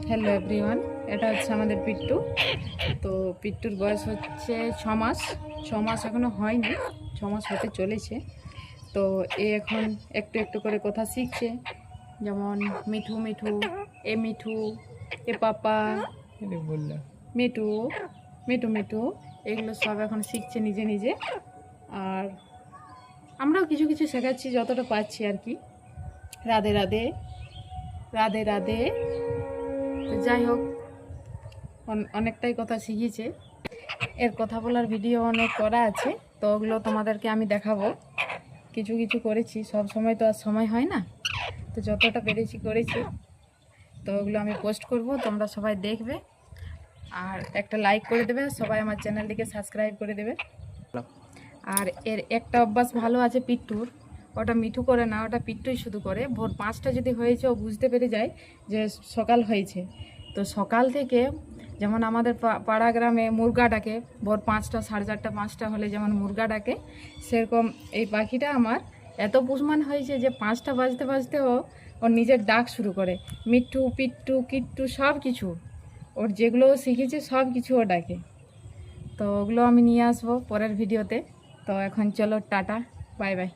Hello everyone, এটা হচ্ছে আমাদের পিট্টু। তো পিট্টুর বয়স হচ্ছে 6 মাস। 6 মাস এখনও হয়নি, 6 মাস হতে চলেছে। তো এ এখন একটু একটু করে কথা শিখছে, যেমন মিঠু মিঠু, এ মিঠু, এ পাপা, মিঠু মিঠু মিঠু, এগুলো সব এখন শিখছে নিজে নিজে। আর আমরাও কিছু কিছু শেখাচ্ছি যতটা পাচ্ছি আর কি। রাধে রাধে, রাধে রাধে। তো যাই হোক, অনেকটাই কথা শিখিয়েছে। এর কথা বলার ভিডিও অনেক করা আছে, তো ওগুলো তোমাদেরকে আমি দেখাবো। কিছু কিছু করেছি, সব সময় তো আর সময় হয় না, তো যতটা পেরেছি করেছি। তো ওগুলো আমি পোস্ট করব, তোমরা সবাই দেখবে আর একটা লাইক করে দেবে, সবাই আমার চ্যানেলটিকে সাবস্ক্রাইব করে দেবে। আর এর একটা অভ্যাস ভালো আছে পিট্টুর, ওটা মিঠু করে না, ওটা পিট্টুই শুধু করে। ভোর 5টা যদি হয়েছে ও বুঝতে পেরে যায় যে সকাল হয়েছে। তো সকাল থেকে যেমন আমাদের পাড়া গ্রামে মুরগা ডাকে, ভোর 5টা, 4:30, 5টা হলে যেমন মুরগা ডাকে, সেরকম এই পাখিটা আমার এত বুঝমান হয়েছে যে 5টা বাজতে বাজতে ওর নিজের ডাক শুরু করে। মিঠু, পিট্টু, কিট্টু, সব কিছু ওর যেগুলো শিখেছে সব কিছু ও ডাকে। তো ওগুলো আমি নিয়ে আসবো পরের ভিডিওতে। তো এখন চলো, টাটা, বাই বাই।